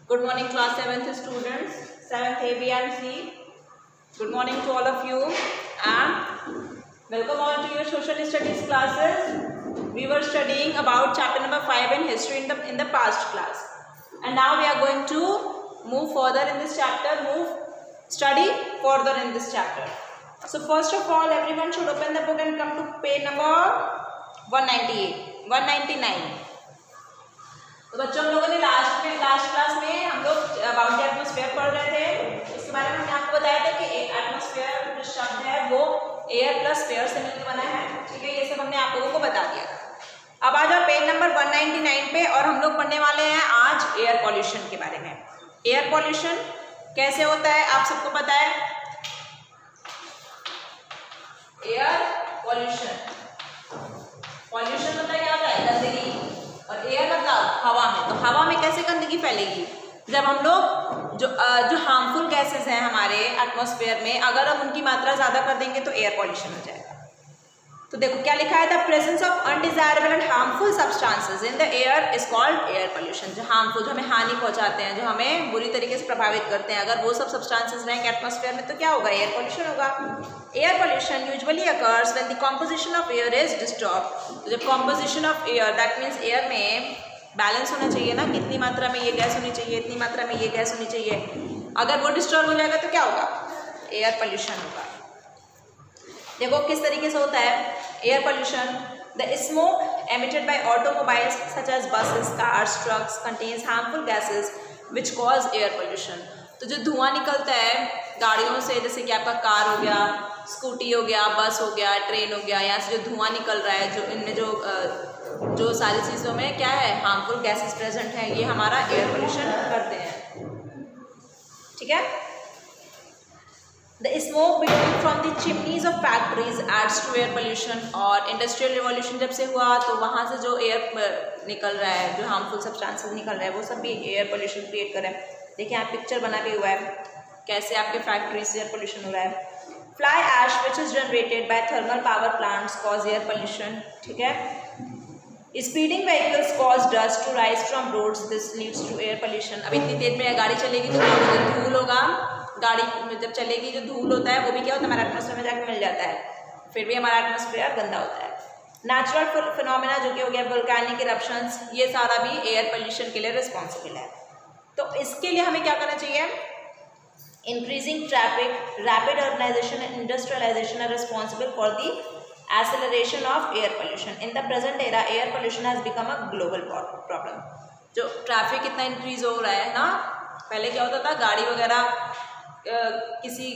Good morning, class 7th students, 7th A, B and C. Good morning to all of you and welcome all to your social studies classes. We were studying about chapter number 5 in history in the past class, and now we are going to move further in this chapter, study further in this chapter. So first of all, everyone should open the book and come to page number 198, 199. तो बच्चों हम लोगों ने last class में हम लोग about the atmosphere पढ़ रहे थे। इसके बारे में हमने आपको बताया था कि एटमॉस्फेयर जो शब्द है वो एयर प्लस फेयर से मिलकर बना है। ठीक है, ये सब हमने आप लोगों को बता दिया था। अब आ जाओ पेज नंबर 199 पे और हम लोग पढ़ने वाले हैं आज एयर पॉल्यूशन के बारे में। एयर पॉल्यूशन कैसे होता है आप सबको पता है। एयर पॉल्यूशन मतलब क्या होता है? गंदगी। और एयर मतलब हवा में। तो हवा में कैसे गंदगी फैलेगी? जब हम लोग जो हार्मफुल गैसेस हैं हमारे एटमॉस्फेयर में, अगर हम उनकी मात्रा ज़्यादा कर देंगे तो एयर पॉल्यूशन हो जाएगा। तो देखो क्या लिखा है, the presence of undesirable and harmful substances in the air is called air pollution. जो हार्मफुल, जो हमें हानि पहुंचाते हैं, जो हमें बुरी तरीके से प्रभावित करते हैं, अगर वो सब सब्सटेंसेस रहेंगे एटमॉस्फेयर में तो क्या होगा? एयर पॉल्यूशन होगा। Air pollution usually occurs when the composition of air is disturb. तो जब composition of air, that means air में बैलेंस होना चाहिए ना, कितनी मात्रा में ये गैस होनी चाहिए, इतनी मात्रा में ये गैस होनी चाहिए। अगर वो डिस्टर्ब हो जाएगा तो क्या होगा? एयर पॉल्यूशन होगा। देखो किस तरीके से होता है air pollution. The smoke emitted by automobiles such as buses, cars, trucks contains harmful gases which cause air pollution. तो जो धुआं निकलता है गाड़ियों से, जैसे कि आपका कार हो गया, स्कूटी हो गया, बस हो गया, ट्रेन हो गया, यहाँ से जो धुआं निकल रहा है, जो इनमें जो सारी चीज़ों में क्या है, हार्मफुल गैसेस प्रेजेंट हैं, ये हमारा एयर पॉल्यूशन करते हैं। ठीक है। The smoke billowing from the chimneys of factories adds to air pollution। और इंडस्ट्रियल रिवॉल्यूशन जब से हुआ तो वहाँ से जो एयर निकल रहा है, जो हार्मफुल सब्सटेंसेस निकल रहे हैं, वो सब भी एयर पोल्यूशन क्रिएट कर रहा है। देखिए आप पिक्चर बना भी हुआ है कैसे आपके फैक्ट्री से एयर पोल्यूशन हो रहा है। Fly ash which is generated by thermal power plants cause air pollution. ठीक है। Speeding vehicles cause dust to rise from roads, this leads to air pollution. अब इतनी तेज में गाड़ी चलेगी तो धूल होगा, गाड़ी में जब चलेगी जो धूल होता है वो भी क्या होता है, हमारे एटमॉस्फेयर में जाकर मिल जाता है, फिर भी हमारा एटमॉस्फेयर गंदा होता है। नेचुरल फिनोमेना जो कि हो गया वोल्केनिक इरप्शंस, ये सारा भी एयर पोल्यूशन के लिए रिस्पॉन्सिबल है। तो इसके लिए हमें क्या करना चाहिए? Increasing traffic, rapid urbanisation and industrialisation are responsible for the acceleration of air pollution. In the present era, air pollution has become a global problem. जो ट्रैफिक इतना इंक्रीज हो रहा है ना, पहले क्या होता था गाड़ी वगैरह किसी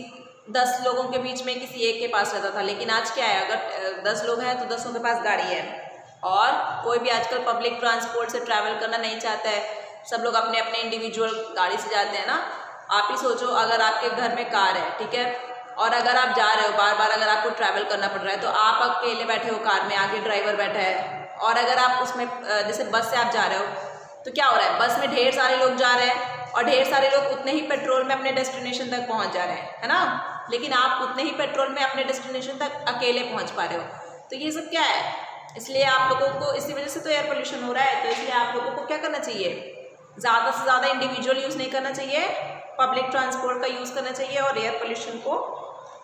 10 लोगों के बीच में किसी एक के पास रहता था, लेकिन आज क्या है, अगर 10 लोग हैं तो 10 के पास गाड़ी है। और कोई भी आजकल पब्लिक ट्रांसपोर्ट से ट्रैवल करना नहीं चाहता है, सब लोग अपने अपने इंडिविजुअल गाड़ी से जाते हैं ना। आप ही सोचो, अगर आपके घर में कार है, ठीक है, और अगर आप जा रहे हो बार बार, अगर आपको ट्रैवल करना पड़ रहा है तो आप अकेले बैठे हो कार में, आगे ड्राइवर बैठा है, और अगर आप उसमें जैसे बस से आप जा रहे हो तो क्या हो रहा है, बस में ढेर सारे लोग जा रहे हैं और ढेर सारे लोग उतने ही पेट्रोल में अपने डेस्टिनेशन तक पहुंच जा रहे हैं, है ना। लेकिन आप उतने ही पेट्रोल में अपने डेस्टिनेशन तक अकेले पहुँच पा रहे हो। तो ये सब क्या है, इसलिए आप लोगों को, इसी वजह से तो एयर पोल्यूशन हो रहा है। तो इसलिए आप लोगों को क्या करना चाहिए, ज़्यादा से ज़्यादा इंडिविजुअल यूज़ नहीं करना चाहिए, पब्लिक ट्रांसपोर्ट का यूज़ करना चाहिए और एयर पोल्यूशन को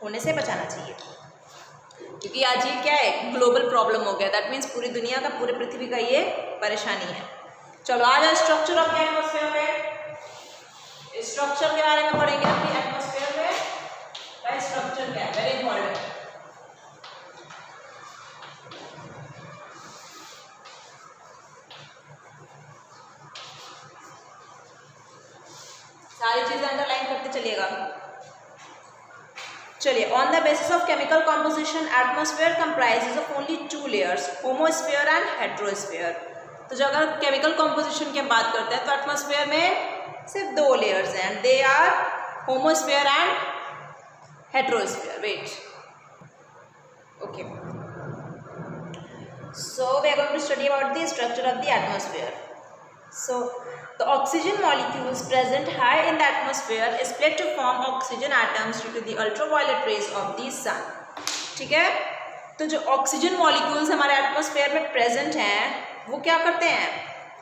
होने से बचाना चाहिए। क्योंकि आज ये क्या है, ग्लोबल प्रॉब्लम हो गया, दैट मीन्स पूरी दुनिया का, पूरे पृथ्वी का ये परेशानी है। चलो आज स्ट्रक्चर ऑफ एटमॉस्फेयर में, स्ट्रक्चर के बारे में पढ़ेंगे अपनी एटमॉस्फेयर में। का स्ट्रक्चर क्या है, वेरी इंपॉर्टेंट। सारी चीजें अंडरलाइन करते चलिएगा। चलिए, on the basis of chemical composition atmosphere comprises of only 2 layers, homosphere and heterosphere. तो जो अगर केमिकल कॉम्पोजिशन की हम बात करते हैं तो एटमॉस्फेयर में सिर्फ 2 लेयर्स हैं, they are homosphere and heterosphere. Wait, okay, so we are going to study about the structure of the atmosphere. So the oxygen molecules present high in the atmosphere is split to form oxygen atoms due to the ultraviolet rays of the sun। ठीक है। तो जो oxygen molecules हमारे atmosphere में present हैं वो क्या करते हैं,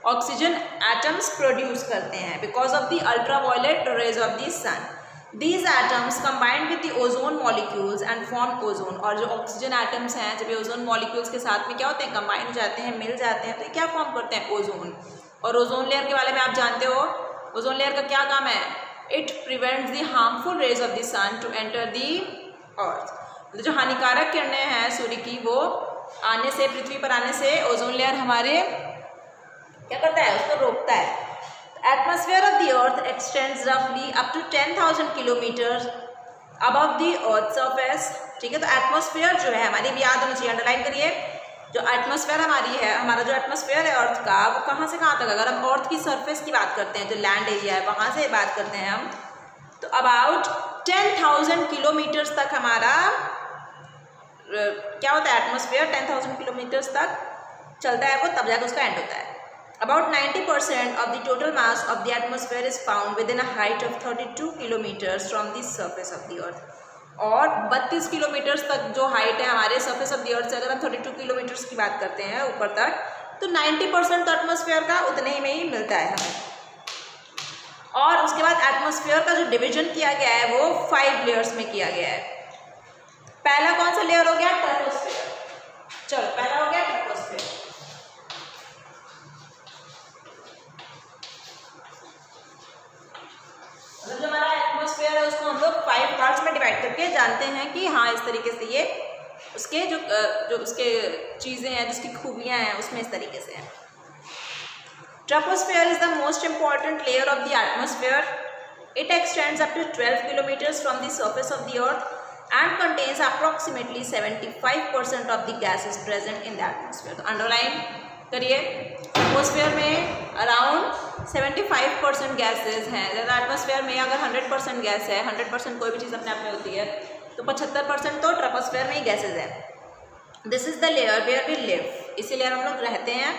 ऑक्सीजन एटम्स प्रोड्यूस करते हैं because of the ultraviolet rays of the sun. These atoms combined with the ozone molecules and form ozone। और जो ऑक्सीजन एटम्स हैं जब ये ओजोन मॉलिक्यूल्स के साथ में क्या होते हैं, कंबाइन हो जाते हैं, मिल जाते हैं, तो ये क्या फॉर्म करते हैं, ओजोन। और ओजोन लेयर के बारे में आप जानते हो, ओजोन लेयर का क्या काम है, it prevents the harmful rays of the sun to enter the earth. जो हानिकारक किरणें हैं सूर्य की वो आने से, पृथ्वी पर आने से ओजोन लेयर हमारे क्या करता है, उसको रोकता है। Atmosphere of the earth extends roughly up to 10,000 kilometers above the earth surface। ठीक है, तो एटमॉस्फेयर जो है हमारी भी याद होनी चाहिए, अंडरलाइन करिए। जो एटमॉस्फेयर हमारी है, हमारा जो एटमॉस्फेयर है अर्थ का, वो कहाँ से कहाँ तक, अगर हम अर्थ की सरफेस की बात करते हैं, जो लैंड एरिया है वहाँ से बात करते हैं हम, तो अबाउट 10,000 किलोमीटर्स तक हमारा क्या होता है, एटमॉस्फेयर 10,000 किलोमीटर्स तक चलता है वो, तब जाकर उसका एंड होता है। About 90% of the total mass of the atmosphere is found within a height of 32 kilometers from the surface of the earth। और 32 किलोमीटर्स तक जो हाइट है हमारे सरफेस ऑफ द अर्थ से, अगर हम 32 किलोमीटर्स की बात करते हैं ऊपर तक, तो 90% तो एटमॉस्फेयर का उतने ही में ही मिलता है हमें। और उसके बाद एटमॉस्फेयर का जो डिवीजन किया गया है वो 5 लेयर्स में किया गया है। पहला कौन सा लेयर हो गया, ट्रोपोस्फेयर। चलो पहला हो गया ट्रोपोस्फेयर। मतलब जो हमारा एटमॉस्फेयर है उसको हम लोग 5 पार्ट्स में डिवाइड करके जानते हैं कि हाँ इस तरीके से ये उसके जो उसके चीज़ें हैं, जिसकी खूबियाँ हैं, उसमें इस तरीके से हैं। Troposphere is the most important layer of the atmosphere. It extends up to 12 kilometres from the surface of the earth and contains approximately 75% of the gases present in the atmosphere. तो अंडरलाइन करिए, atmosphere में around 75% gases हैं। जैसे atmosphere में अगर 100% gas है, 100% कोई भी चीज़ अपने आप में होती है, तो 75% तो ट्रोपोस्फेयर में ही गैसेज है। This is the layer where we live, इसी लेयर हम लोग रहते हैं।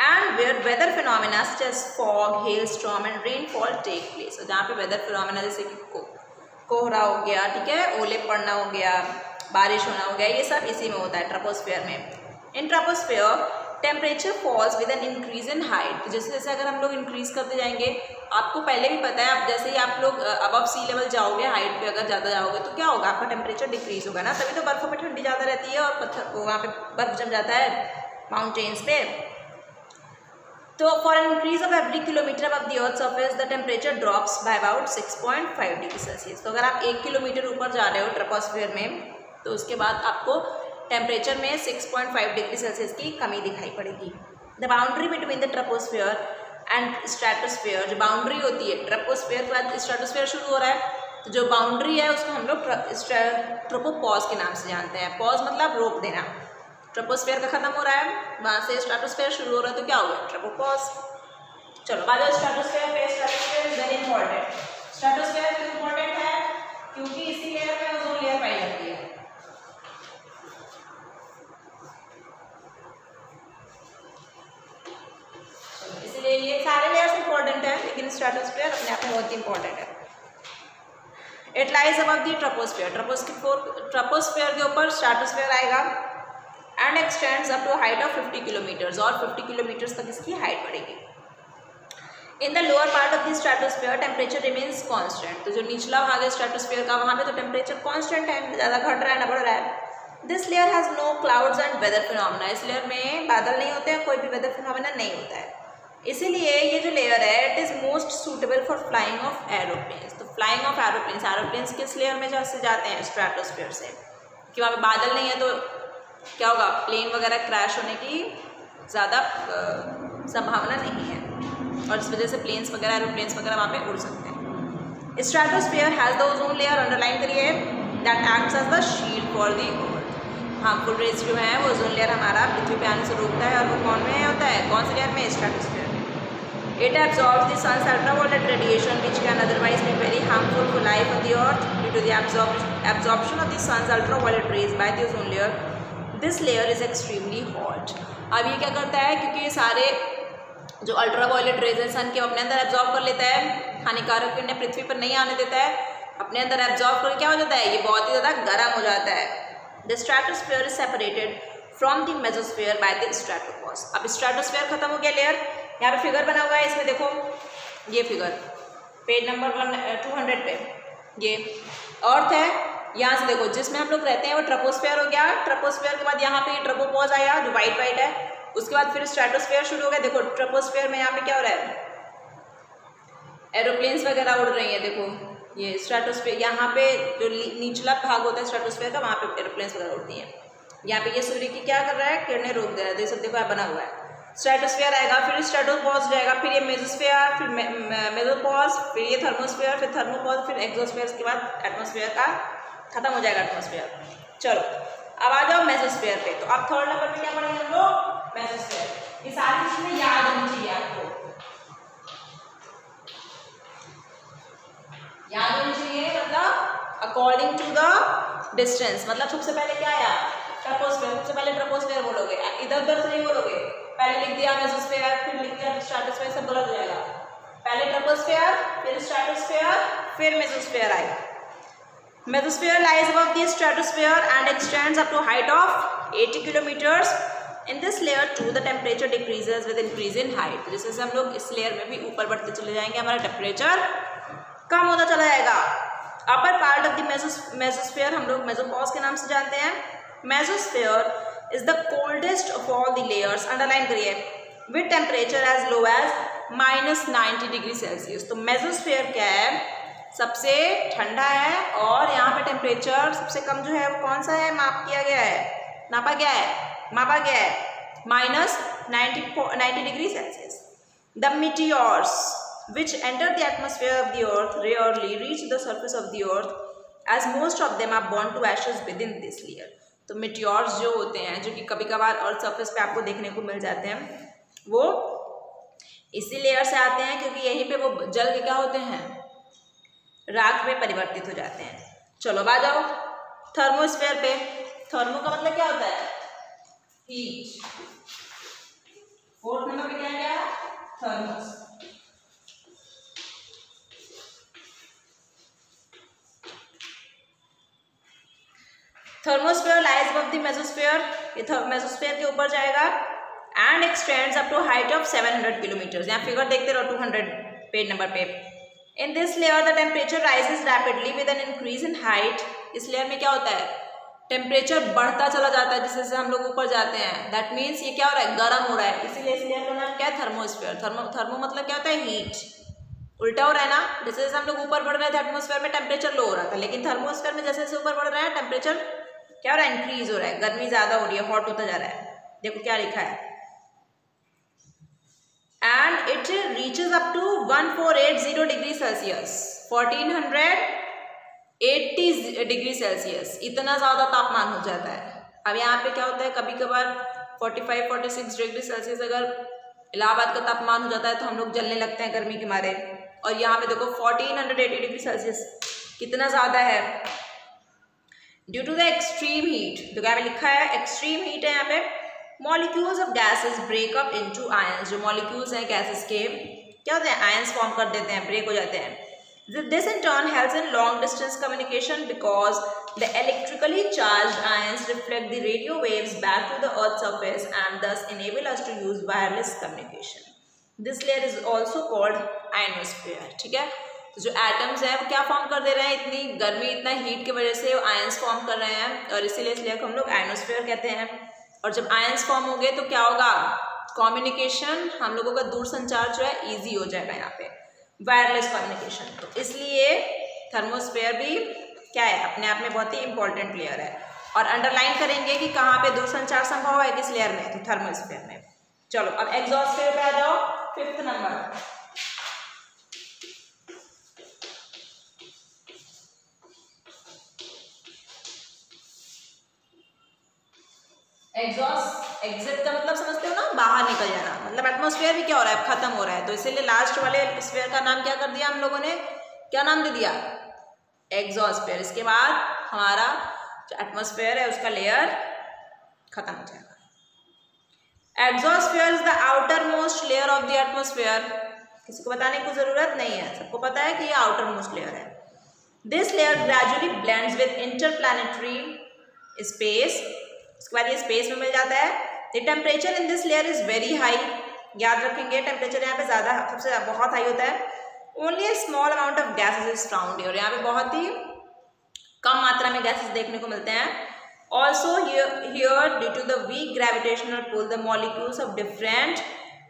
And where weather phenomena such as fog, hail storm and rainfall take place. जहाँ पे वेदर फिनोमिना जैसे कि कोहरा हो गया, ठीक है, ओले पड़ना हो गया, बारिश होना हो गया, ये सब इसी में होता है ट्रोपोस्फेयर में। In troposphere temperature falls with an increase in height. जैसे जैसे अगर हम लोग इंक्रीज करते जाएंगे, आपको पहले भी पता है, अब जैसे ही आप लोग अबव सी लेवल जाओगे, हाइट पे अगर ज़्यादा जाओगे तो क्या होगा, आपका टेम्परेचर डिक्रीज होगा ना, तभी तो बर्फ़ों में ठंडी ज़्यादा रहती है और पत्थर वहाँ पे बर्फ़ जम जाता है माउंटेन्स पे। तो for an increase of every kilometre of the earth surface the temperature drops by about 6.5 degree Celsius. तो अगर आप 1 किलोमीटर ऊपर जा रहे हो ट्रोपोस्फेयर में, तो उसके बाद आपको टेम्परेचर में 6.5 डिग्री सेल्सियस की कमी दिखाई पड़ेगी। The boundary between the troposphere and stratosphere, जो बाउंड्री होती है, ट्रोपोस्फेयर के बाद स्ट्रेटोस्फेयर शुरू हो रहा है, तो जो बाउंड्री है उसको हम लोग ट्रोपोपॉज के नाम से जानते हैं। पॉज मतलब रोक देना। ट्रोपोस्फेयर का खत्म हो रहा है, वहाँ से स्ट्रेटोस्फेयर शुरू हो रहा है, तो क्या होगा, ट्रोपोपॉज। चलो बात है स्ट्रेटोस्फेयर पे। Stratosphere is very important. Stratosphere क्यों इंपॉर्टेंट है, क्योंकि इसी लेयर में ओजोन लेयर पाई जाती है। इसलिए ये सारे लेयर्स इंपॉर्टेंट है, लेकिन स्ट्रेटोस्फेयर अपने आप में बहुत ही इंपॉर्टेंट है। It lies above the troposphere. Troposphere के ऊपर स्ट्रेटोस्फेयर आएगा and extends up to height of 50 kilometres, और 50 किलोमीटर्स तक इसकी हाइट बढ़ेगी। In the lower part of the stratosphere temperature remains constant. तो जो निचला भाग है स्ट्रेटोस्फेयर का, वहाँ पे तो टेम्परेचर कांस्टेंट है, ज़्यादा घट रहा है ना बढ़ रहा है। This layer has no clouds and weather phenomena. इस लेयर में बादल नहीं होते हैं, कोई भी वेदर फिनोमिना नहीं होता है। इसीलिए ये जो लेयर है it is most suitable for flying of aeroplanes. तो फ्लाइंग ऑफ एरोप्लेन्स किस लेयर में जैसे जाते हैं, स्ट्रेटोस्फेयर से, कि वहाँ पे बादल नहीं है तो क्या होगा, प्लेन वगैरह क्रैश होने की ज़्यादा संभावना नहीं है, और इस वजह से प्लेन्स वगैरह, एरोप्लेन्स वगैरह वहाँ पे उड़ सकते हैं। Stratosphere has the ozone layer, underline करिए, that acts as the shield for the earth. Harmful rays जो है वो ओजोन लेयर हमारा पृथ्वी पे आने से रोकता है, और वो कौन में होता है, कौन सी लेयर में, stratosphere. It absorbs the sun's ultraviolet radiation, which can otherwise be very harmful for life on the earth due to the absorption of the sun's ultraviolet rays by the ozone layer. This layer is extremely hot. अब ये क्या करता है, क्योंकि ये सारे जो ultraviolet rays है सन के अपने अंदर एब्जॉर्ब कर लेता है, हानिकारक किरणें पृथ्वी पर नहीं आने देता है, अपने अंदर एब्जॉर्ब करके क्या हो जाता है, ये बहुत ही ज़्यादा गर्म हो जाता है। The stratosphere is separated from the mesosphere by the stratopause। अब स्ट्रेटोस्फेयर खत्म हो गया लेयर, यहाँ पे फिगर बना हुआ है, इसमें देखो ये फिगर पेज नंबर 200 पे ये अर्थ है। यहाँ से देखो जिसमें हम लोग रहते हैं वो ट्रोपोस्फेयर हो गया। ट्रोपोस्फेयर के बाद यहाँ पे ट्रोपोपॉज आया जो वाइट वाइट है। उसके बाद फिर स्ट्रेटोस्फेयर शुरू हो गया। देखो ट्रोपोस्फेयर में यहाँ पे क्या हो रहा है, एरोप्लेन्स वगैरह उड़ रही है। देखो ये स्ट्रेटोस्फेयर, यहाँ पे जो निचला भाग होता है स्ट्रेटोस्फेयर का, वहाँ पे एरोप्लेन्स वगैरह उड़ती हैं। यहाँ पे ये सूर्य की क्या कर रहा है, किरणें रोक दे रहा है। देख सकते हो बना हुआ है। स्ट्रेटोस्फेयर आएगा, फिर स्ट्रेटोपॉज जाएगा, फिर ये मेसोस्फेयर, फिर मेसोपॉज, फिर ये थर्मोस्फेयर, फिर थर्मोपॉज, फिर एक्सोस्फेयर। उसके बाद एटमोस्फेयर का खत्म हो जाएगा एटमोस्फेयर। चलो अब आ जाओ मेसोस्फेयर पे। तो अब थर्ड नंबर पे क्या पढ़ेंगे हम लोग, मेसोस्फेयर। ये सारी चीजें याद होनी चाहिए आपको, याद होनी चाहिए। मतलब अकॉर्डिंग टू द डिस्टेंस, मतलब सबसे पहले क्या आया, ट्रोपोस्फेयर। सबसे पहले ट्रोपोस्फेयर बोलोगे, इधर उधर से नहीं बोलोगे। पहले लिख दिया मेसोस्फेयर, फिर लिख दिया स्ट्रेटोस्फेयर, सब गलत हो जाएगा। पहले ट्रोपोस्फेयर, फिर स्ट्रेटोस्फेयर, फिर मेसोस्फेयर आएगा। Mesosphere lies above the stratosphere and extends up to a height of 80 kilometers. In this layer too, the temperature decreases with increase in height. जैसे जैसे हम लोग इस लेयर में भी ऊपर बढ़ते चले जाएंगे, हमारा टेम्परेचर कम होता चला जाएगा। Upper part of the mesosphere हम लोग मेसोपॉज के नाम से जानते हैं। Mesosphere is the coldest of all the layers, underline करिए, with temperature as low as -90 degree Celsius. तो मेसोस्फेयर क्या है, सबसे ठंडा है और यहाँ पे टेम्परेचर सबसे कम जो है वो कौन सा है, मापा गया है -90 degree Celsius. The meteors which enter the atmosphere of the earth rarely reach the surface of the earth as most of them are burned to ashes within this layer. तो मीटियोर्स जो होते हैं, जो कि कभी कभार अर्थ सरफेस पे आपको देखने को मिल जाते हैं, वो इसी लेयर से आते हैं क्योंकि यहीं पे वो जल के क्या होते हैं, राख में परिवर्तित हो जाते हैं। चलो अब आ जाओ थर्मोस्फेयर पे। थर्मो का मतलब क्या होता है, हीट। फोर्थ नंबर पे क्या है, thermos. Thermosphere lies above the mesosphere, ये मेसोस्फेयर के ऊपर जाएगा and extends up to height of 700 kilometre. यहाँ फिगर देखते रहो 200 पेज नंबर पे। In this layer the temperature rises rapidly with an increase in height. इस लेयर में क्या होता है, टेम्परेचर बढ़ता चला जाता है जैसे जैसे हम लोग ऊपर जाते हैं। दैट मीन्स ये क्या हो रहा है, गर्म हो रहा है, इसीलिए इस लेयर का नाम क्या है, थर्मोस्फेयर। थर्मो मतलब क्या होता है, हीट। उल्टा हो रहा है ना, जैसे जैसे हम लोग ऊपर बढ़ रहे थे एटमोस्फेयर में टेम्परेचर लो हो रहा था, लेकिन थर्मोस्फेयर में जैसे जैसे ऊपर बढ़ रहा है टेम्परेचर क्या हो रहा है, इंक्रीज हो रहा है, गर्मी ज्यादा हो रही है, हॉट होता जा रहा है। देखो क्या लिखा है, and it reaches up to 1480 degree Celsius, 1480 degree Celsius, इतना ज़्यादा तापमान हो जाता है। अब यहाँ पे क्या होता है, कभी कभार 45-46 डिग्री सेल्सियस अगर इलाहाबाद का तापमान हो जाता है तो हम लोग जलने लगते हैं गर्मी के मारे। और यहाँ पे देखो 1480 डिग्री सेल्सियस कितना ज़्यादा है, due to the extreme heat. तो क्या लिखा है, एक्सट्रीम हीट है यहाँ पे। Molecules of gases break up into ions. जो मॉलिक्यूल्स हैं गैसेस के क्या होते हैं, आयंस फॉर्म कर देते हैं, ब्रेक हो जाते हैं। This in turn helps in long distance communication because the electrically charged ions reflect the radio waves back to the earth surface and thus enable us to use wireless communication. This layer is also called ionosphere. ठीक है, तो जो atoms हैं वो क्या form कर दे रहे हैं, इतनी गर्मी इतना हीट की वजह से आयंस फॉर्म कर रहे हैं, और इसीलिए इस लेयर को हम लोग आयनोस्फीयर कहते हैं। और जब आयंस फॉर्म हो गए तो क्या होगा, कम्युनिकेशन, हम लोगों का दूर संचार जो है ईजी हो जाएगा, यहाँ पे वायरलेस कम्युनिकेशन। तो इसलिए थर्मोस्फेयर भी क्या है, अपने आप में बहुत ही इंपॉर्टेंट लेयर है। और अंडरलाइन करेंगे कि कहाँ पे दूर संचार संभव है, किस लेयर में, तो थर्मोस्फेयर में। चलो अब एक्सोस्फेयर पे आ जाओ, 5th नंबर। एग्जिट का मतलब समझते हो ना, बाहर निकल जाना। मतलब एटमॉस्फेयर भी क्या हो रहा है, खत्म हो रहा है। तो इसीलिए लास्ट वाले स्फीयर का नाम क्या कर दिया हम लोगों ने, क्या नाम दे दिया, एक्सोस्फेयर। इसके बाद हमारा जो एटमॉस्फेयर है उसका लेयर खत्म हो जाएगा। Exosphere is the outer most layer of the atmosphere. किसी को बताने की जरूरत नहीं है, सबको पता है कि ये आउटर मोस्ट लेयर है। This layer gradually blends with interplanetary space. उसके बाद ये स्पेस में मिल जाता है। The temperature in this layer is very high, याद रखेंगे टेम्परेचर यहाँ पे ज़्यादा सबसे बहुत हाई होता है। Only A small amount of gases is found here, यहाँ पे बहुत ही कम मात्रा में गैसेज देखने को मिलते हैं। Also here due to the weak gravitational pull the molecules of different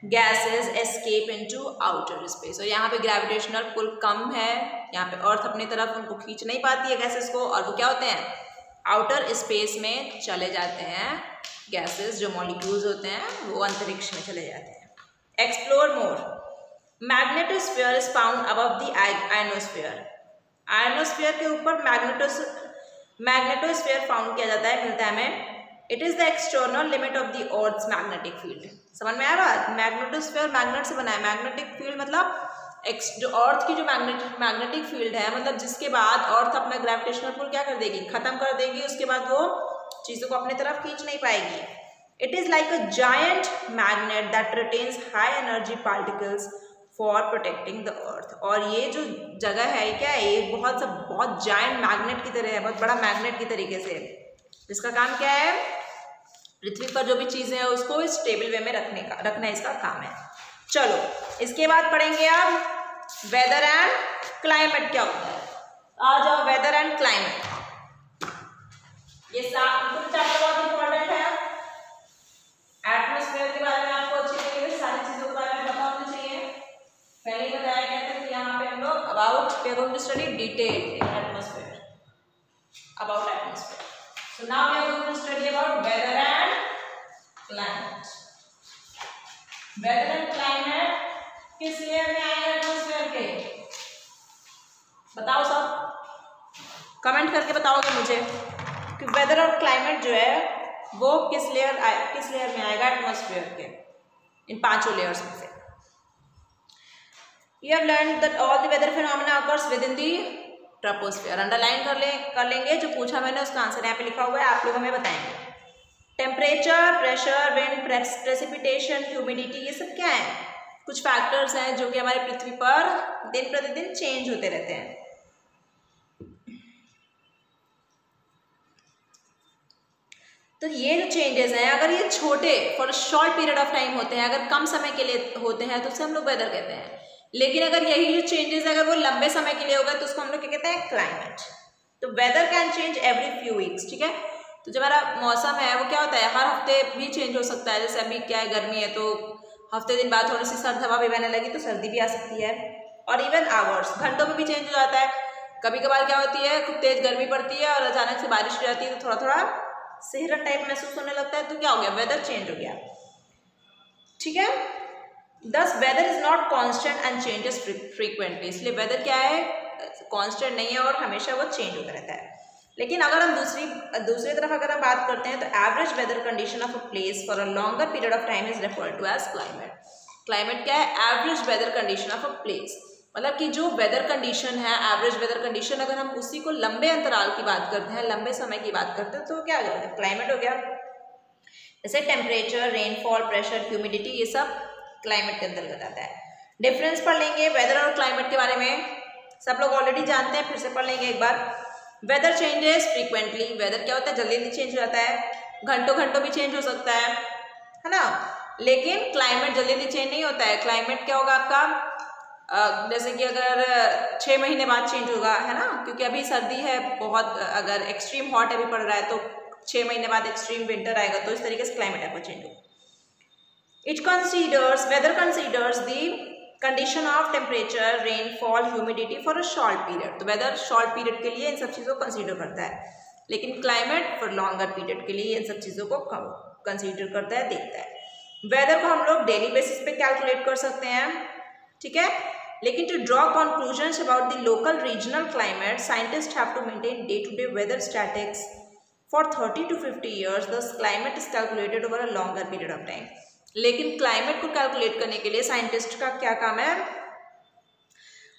gases escape into outer space. और यहाँ पे ग्रेविटेशनल पुल कम है, यहाँ पे अर्थ अपनी तरफ उनको खींच नहीं पाती है गैसेज को, और वो क्या होते हैं आउटर स्पेस में चले जाते हैं। गैसेज जो मॉलिक्यूल्स होते हैं वो अंतरिक्ष में चले जाते हैं। Explore more, magnetosphere is found above the ionosphere. Ionosphere के ऊपर मैग्नेटोस्फीयर फाउंड किया जाता है, मिलता है हमें। It is the external limit of the earth's magnetic field. समझ में आया बात? मैग्नेटोस्फीयर मैग्नेट से बना है, मैग्नेटिक फील्ड मतलब जो अर्थ की जो मैग्नेटिक फील्ड है, मतलब जिसके बाद अर्थ अपना ग्रेविटेशनल पुल क्या कर देगी, खत्म कर देगी, उसके बाद वो चीज़ों को अपनी तरफ खींच नहीं पाएगी। It is like a giant magnet that retains high energy particles for protecting the earth. और ये जो जगह है क्या है, ये बहुत जायंट मैग्नेट की तरह है, बहुत बड़ा मैग्नेट की तरीके से, जिसका काम क्या है पृथ्वी पर जो भी चीज़ें हैं उसको स्टेबल वे में रखना इसका काम है। चलो इसके बाद पढ़ेंगे अब वेदर एंड क्लाइमेट क्या होता है। आ जाओ वेदर एंड क्लाइमेट, ये चैप्टर बहुत इंपॉर्टेंट है। एटमॉस्फेयर के बारे में आपको अच्छी तरीके से सारी चीजों के बारे में पता होना चाहिए। पहले ही बताया गया था कि यहाँ पे हम लोग we are going to study detail atmosphere, about atmosphere. So now we are going to study about weather and climate. Weather and climate किस लेयर में आएगा एटमॉस्फेयर के, बताओ सब, कमेंट करके बताओगे मुझे कि वेदर और क्लाइमेट जो है वो किस लेयर में आएगा एटमॉस्फेयर के, इन पांचों लेयर्स में से। You have learned that all the weather phenomena occurs within the troposphere। Underline कर लेंगे, जो पूछा मैंने उसका आंसर यहाँ पे लिखा हुआ है, आप लोग हमें बताएंगे। Temperature, pressure, wind, precipitation, humidity, ये सब क्या है, कुछ फैक्टर्स हैं जो कि हमारे पृथ्वी पर दिन प्रतिदिन चेंज होते रहते हैं। तो ये जो चेंजेस हैं, अगर ये छोटे for short period of time होते हैं, अगर कम समय के लिए होते हैं तो उसे हम लोग वेदर कहते हैं। लेकिन अगर यही जो चेंजेस अगर वो लंबे समय के लिए होगा तो उसको हम लोग क्या कहते हैं, क्लाइमेट। तो weather can change every few weeks, ठीक है। तो जो हमारा मौसम है वो क्या होता है, हर हफ्ते भी चेंज हो सकता है। जैसे अभी क्या है, गर्मी है तो हफ्ते दिन बाद थोड़ी सी सर्द हवा भी बहने लगी तो सर्दी भी आ सकती है। और इवन आवर्स, घंटों में भी चेंज हो जाता है। कभी कभार क्या होती है, खूब तेज गर्मी पड़ती है और अचानक से बारिश हो जाती है तो थोड़ा थोड़ा सिहरन टाइप महसूस होने लगता है, तो क्या हो गया, वेदर चेंज हो गया, ठीक है। Thus weather is not constant and changes frequently. इसलिए वेदर क्या है, कॉन्स्टेंट नहीं है और हमेशा वो चेंज होता रहता है। लेकिन अगर हम दूसरी तरफ अगर हम बात करते हैं तो average weather condition of a place for a longer period of time is referred to as climate. Climate क्या है, average weather condition of a place, मतलब कि जो वेदर कंडीशन है, एवरेज वेदर कंडीशन, अगर हम उसी को लंबे अंतराल की बात करते हैं, लंबे समय की बात करते हैं तो क्या हो जाता है, क्लाइमेट हो गया। जैसे टेम्परेचर, रेनफॉल, प्रेशर, ह्यूमिडिटी, ये सब क्लाइमेट के अंतर्गत आता है। डिफरेंस पढ़ लेंगे वेदर और क्लाइमेट के बारे में, सब लोग ऑलरेडी जानते हैं, फिर से पढ़ लेंगे एक बार। वेदर चेंजेस फ्रीक्वेंटली, वेदर क्या होता है, जल्दी जल्दी चेंज हो जाता है, घंटों घंटों भी चेंज हो सकता है ना। लेकिन क्लाइमेट जल्दी जल्दी चेंज नहीं होता है। क्लाइमेट क्या होगा आपका, जैसे कि अगर 6 महीने बाद चेंज होगा, है ना, क्योंकि अभी सर्दी है बहुत, अगर एक्सट्रीम हॉट अभी पड़ रहा है तो 6 महीने बाद एक्सट्रीम विंटर आएगा, तो इस तरीके से क्लाइमेट आपका चेंज होगा। Weather considers the condition of temperature, rainfall, humidity for a short period. तो वेदर शॉर्ट पीरियड के लिए इन सब चीज़ों को कंसीडर करता है, लेकिन क्लाइमेट फॉर लॉन्गर पीरियड के लिए इन सब चीज़ों को कंसीडर करता है, देखता है। वेदर को हम लोग डेली बेसिस पे कैलकुलेट कर सकते हैं, ठीक है। लेकिन to draw conclusions about the local regional climate, scientist have to maintain day to day weather statics for 30 to 50 years। Thus climate is calculated over a longer period of time. लेकिन climate को calculate करने के लिए scientist का क्या काम है,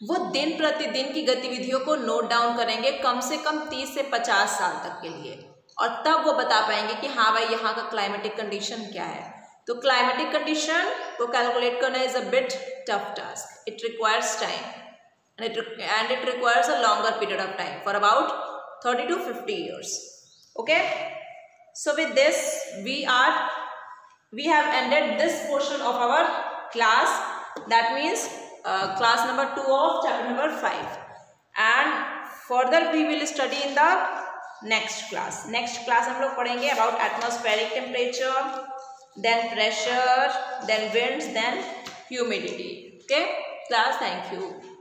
वो दिन प्रतिदिन की गतिविधियों को नोट डाउन करेंगे कम से कम 30 से 50 साल तक के लिए, और तब वो बता पाएंगे कि हाँ भाई यहाँ का क्लाइमेटिक कंडीशन क्या है। तो क्लाइमेटिक कंडीशन को कैलकुलेट करना is a bit tough task, it requires time and it requires a longer period of time for about 30 to 50 years। okay, so with this we have ended this portion of our class. That means class number 2 of chapter number 5. And further we will study in the next class. Next class हम लोग पढ़ेंगे about atmospheric temperature, then pressure, then winds, then humidity. Okay class, thank you.